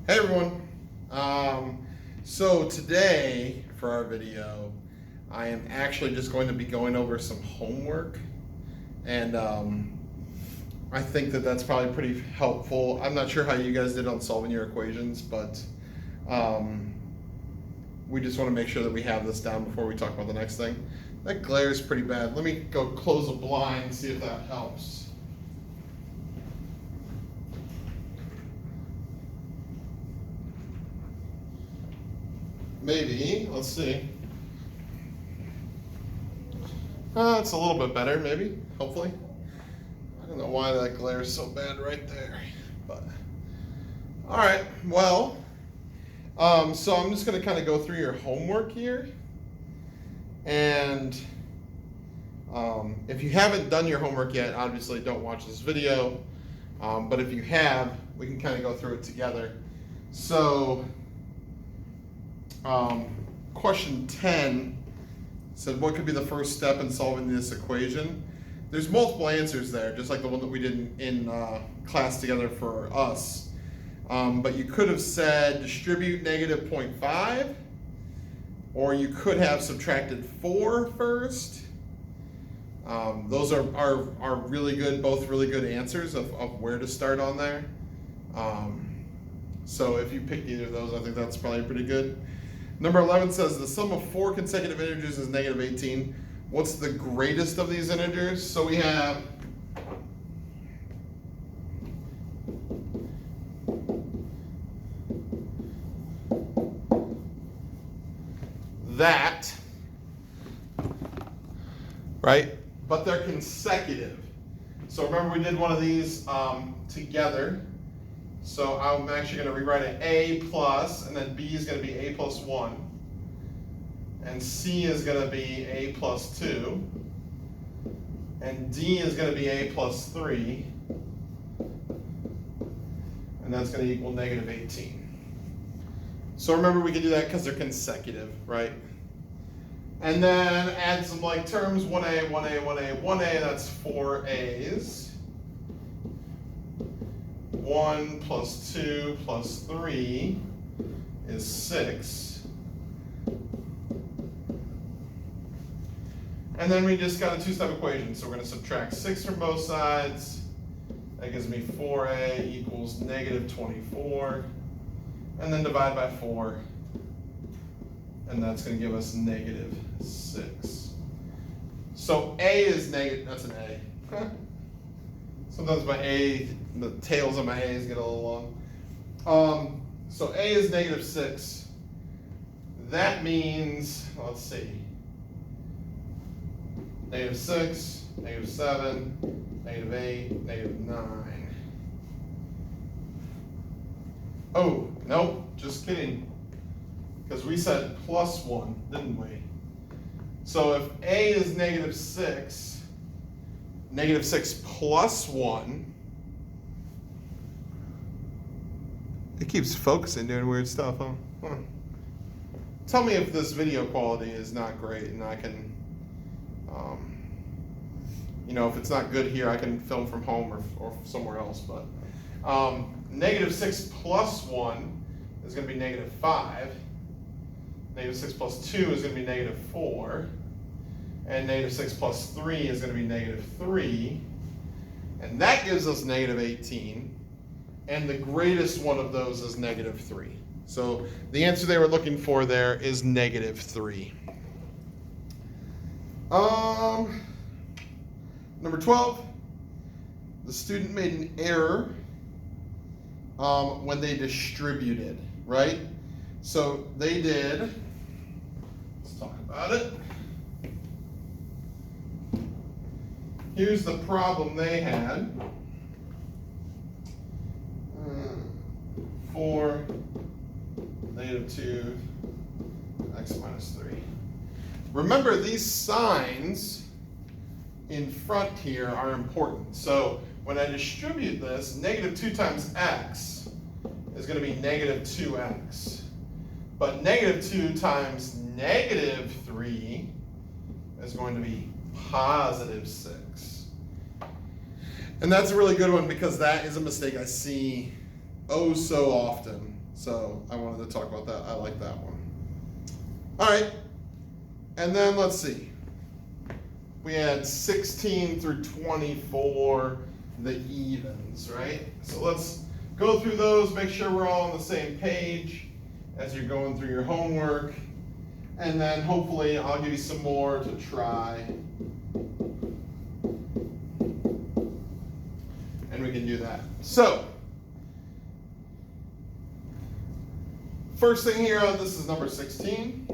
Hey everyone. So today for our video, I am actually just going to be going over some homework, and I think that that's probably pretty helpful. I'm not sure how you guys did on solving your equations, but we just want to make sure that we have this down before we talk about the next thing. That glare is pretty bad. Let me go close a blind and see if that helps. Maybe. Let's see. It's a little bit better, maybe. Hopefully. I don't know why that glare is so bad right there, but all right. Well, so I'm just going to kind of go through your homework here, and if you haven't done your homework yet, obviously don't watch this video. But if you have, we can kind of go through it together. So. Question 10 said, what could be the first step in solving this equation? There's multiple answers there, just like the one that we did in class together for us. But you could have said distribute negative 0.5, or you could have subtracted 4 first. Those are really good, both really good answers of where to start on there. So if you picked either of those, I think that's probably pretty good. Number 11 says the sum of 4 consecutive integers is negative 18. What's the greatest of these integers? So we have that, right? But they're consecutive. So remember we did one of these together. So I'm actually going to rewrite it A plus, and then B is going to be A plus 1. And C is going to be A plus 2. And D is going to be A plus 3. And that's going to equal negative 18. So remember we can do that because they're consecutive, right? And then add some like terms, 1A, 1A, 1A, 1A, that's 4 A's. 1 plus 2 plus 3 is 6. And then we just got a two-step equation. So we're going to subtract 6 from both sides. That gives me 4a equals negative 24. And then divide by 4. And that's going to give us negative 6. So a is negative, that's an a. Sometimes the tails of my A's get a little long. So A is negative 6. That means, let's see, negative 6, negative 7, negative 8, negative 9. Oh, nope, just kidding. Because we said plus 1, didn't we? So if A is negative 6, negative 6 plus 1. It keeps focusing, doing weird stuff, huh? Tell me if this video quality is not great, and I can, if it's not good here, I can film from home or somewhere else. But negative 6 plus 1 is going to be negative 5. Negative 6 plus 2 is going to be negative 4. And negative 6 plus 3 is going to be negative 3. And that gives us negative 18. And the greatest one of those is negative 3. So the answer they were looking for there is negative 3. Number 12, the student made an error when they distributed, right? So they did, let's talk about it. Here's the problem they had. 4, negative 2, x minus 3. Remember, these signs in front here are important. So when I distribute this, negative 2 times x is going to be negative 2x. But negative 2 times negative 3 is going to be positive 6. And that's a really good one because that is a mistake I see oh so often. So I wanted to talk about that. I like that one. All right, and then let's see. We had 16 through 24, the evens, right? So let's go through those, make sure we're all on the same page as you're going through your homework. And then hopefully I'll give you some more to try. And we can do that. So, first thing here, this is number 16.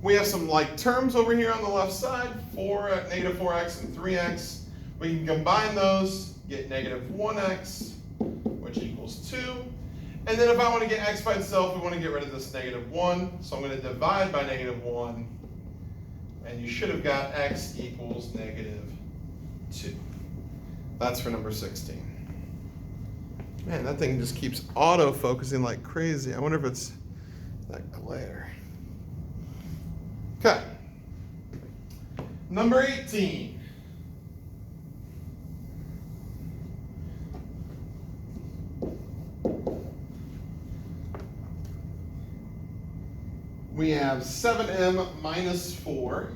We have some like terms over here on the left side, negative 4x and 3x. We can combine those, get negative 1x, which equals 2. And then if I want to get x by itself, we want to get rid of this negative 1. So I'm going to divide by negative 1. And you should have got x equals negative 2. That's for number 16. Man, that thing just keeps auto-focusing like crazy. I wonder if it's that glare. Okay. Number 18. We have 7m minus 4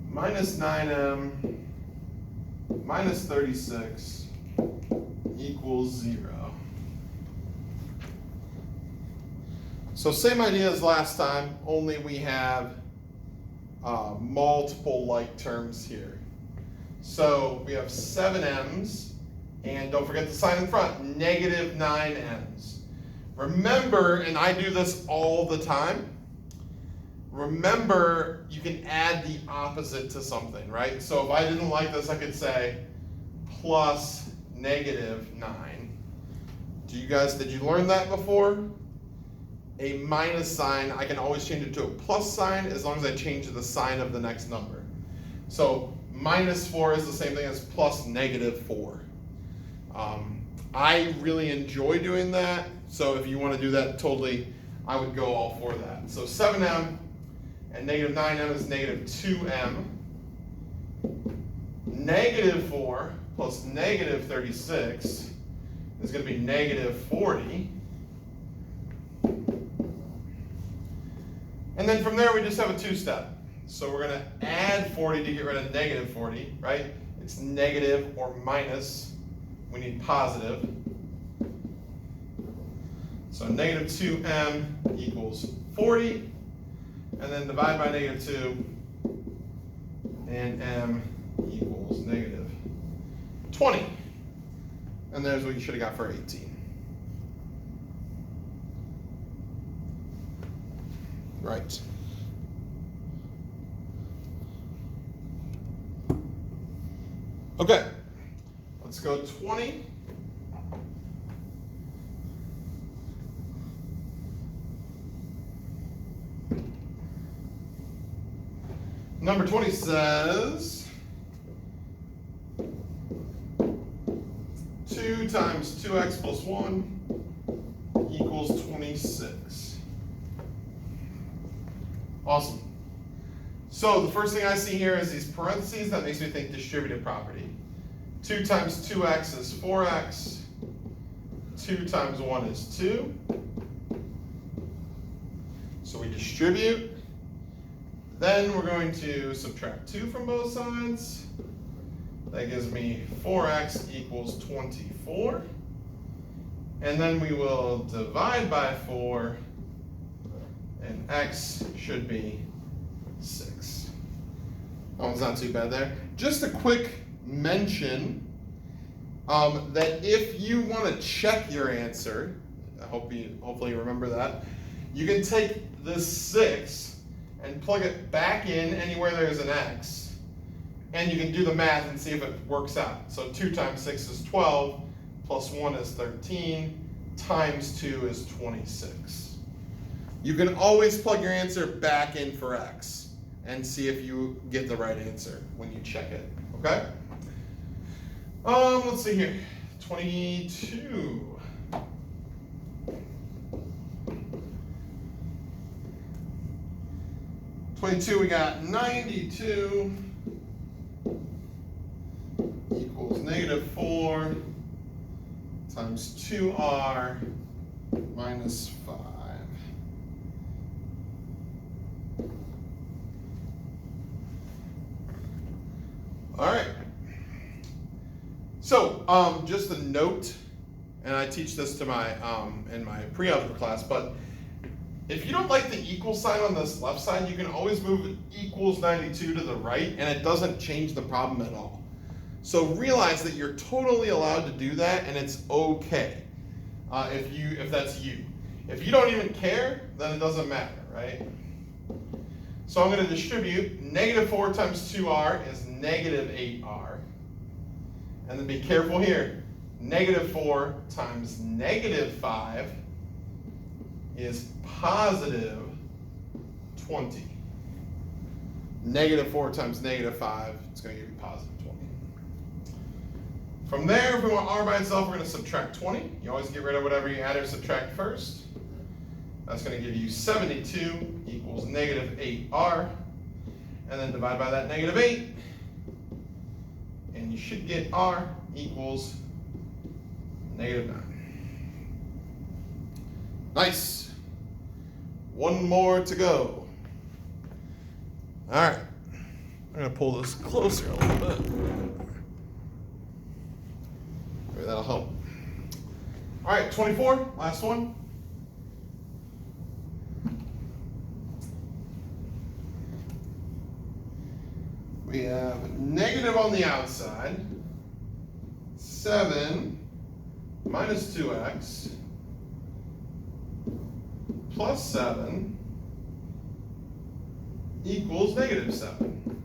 minus 9m minus 36 equals 0. So same idea as last time, only we have multiple like terms here. So we have 7m's, and don't forget the sign in front, negative 9m's. Remember, and I do this all the time, remember you can add the opposite to something, right? So if I didn't like this, I could say plus negative 9. Did you learn that before? A minus sign, I can always change it to a plus sign as long as I change the sign of the next number. So minus 4 is the same thing as plus negative 4. I really enjoy doing that, so if you want to do that, totally, I would go all for that. So 7m and negative 9m is negative 2m. Negative 4 plus negative 36 is going to be negative 40. And then from there, we just have a two-step. So we're going to add 40 to get rid of negative 40, right? It's negative or minus. We need positive. So negative 2m equals 40. And then divide by negative 2. And m equals negative 20. And there's what you should have got for 18. Right. Okay. Let's go 20. Number 20 says 2 times 2x plus 1 equals 26. Awesome. So the first thing I see here is these parentheses. That makes me think distributive property. 2 times 2x is 4x. 2 times 1 is 2. So we distribute. Then we're going to subtract 2 from both sides. That gives me 4x equals 24. And then we will divide by 4. And x should be 6. That one's not too bad there. Just a quick mention that if you want to check your answer, hopefully you remember that, you can take this 6 and plug it back in anywhere there's an x, and you can do the math and see if it works out. So 2 times 6 is 12, plus 1 is 13, times 2 is 26. You can always plug your answer back in for x and see if you get the right answer when you check it, okay? Let's see here, 22. We got 92 equals negative 4 times 2r minus 5. All right. So just a note, and I teach this to my in my pre-algebra class, but if you don't like the equal sign on this left side, you can always move equals 92 to the right, and it doesn't change the problem at all. So realize that you're totally allowed to do that, and it's okay if that's you. If you don't even care, then it doesn't matter, right? So I'm going to distribute negative 4 times 2r is negative 8r. And then be careful here. Negative 4 times negative 5 is positive 20. Negative 4 times negative 5, it's going to give you positive 20. From there, if we want r by itself, we're going to subtract 20. You always get rid of whatever you add or subtract first. That's going to give you 72 equals negative 8r. And then divide by that negative 8. And you should get r equals negative 9. Nice. One more to go. All right. I'm going to pull this closer a little bit. Maybe that'll help. All right, 24, last one. We have negative on the outside, 7 minus 2x plus 7 equals negative 7.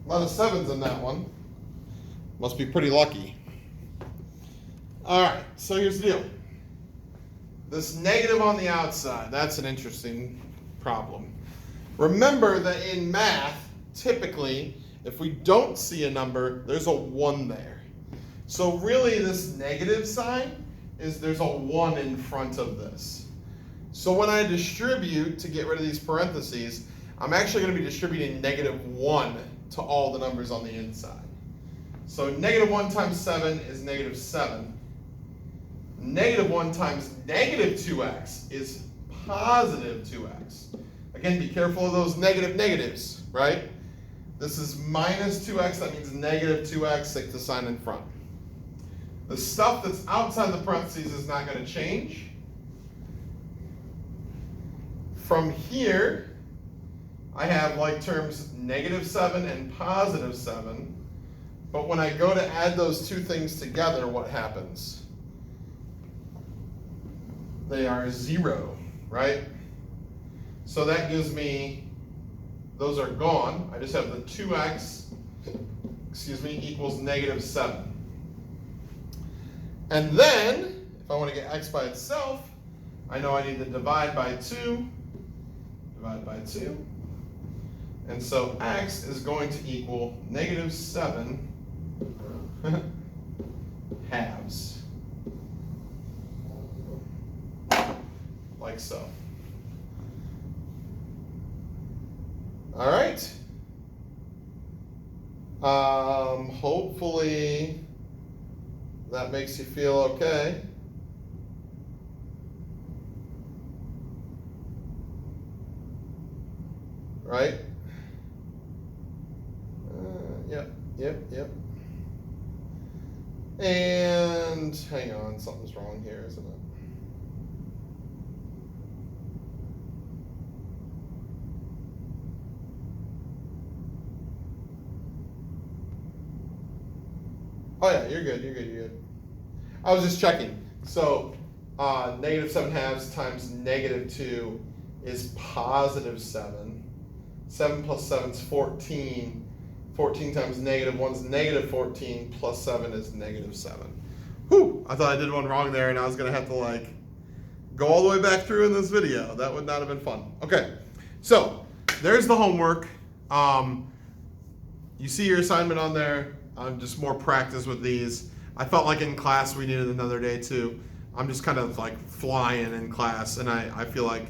A lot of 7s in that one. Must be pretty lucky. All right, so here's the deal. This negative on the outside, that's an interesting problem. Remember that in math, typically, if we don't see a number, there's a 1 there. So really this negative sign is there's a 1 in front of this. So when I distribute to get rid of these parentheses, I'm actually going to be distributing negative 1 to all the numbers on the inside. So negative 1 times 7 is negative 7. Negative 1 times negative 2x is positive 2x. Again, be careful of those negative negatives, right? This is minus 2x, that means negative 2x, stick the sign in front. The stuff that's outside the parentheses is not going to change. From here, I have like terms negative 7 and positive 7. But when I go to add those two things together, what happens? They are 0, right? So that gives me, those are gone. I just have the 2x, equals negative 7. And then, if I want to get x by itself, I know I need to divide by 2. Divide by 2. And so x is going to equal negative 7 halves. Like so. All right. Hopefully that makes you feel okay. Right? Yep. And hang on, something's wrong here, isn't it? Oh yeah, you're good. I was just checking. So negative 7 halves times negative 2 is positive 7. 7 plus 7 is 14. 14 times negative 1 is negative 14, plus 7 is negative 7. Whew, I thought I did one wrong there and I was gonna have to like go all the way back through in this video. That would not have been fun. Okay, so there's the homework. You see your assignment on there. Just more practice with these. I felt like in class we needed another day too. I'm just kind of like flying in class and I feel like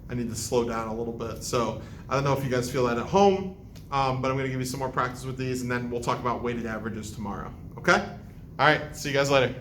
I need to slow down a little bit. So I don't know if you guys feel that at home, but I'm going to give you some more practice with these and then we'll talk about weighted averages tomorrow. Okay? All right, see you guys later.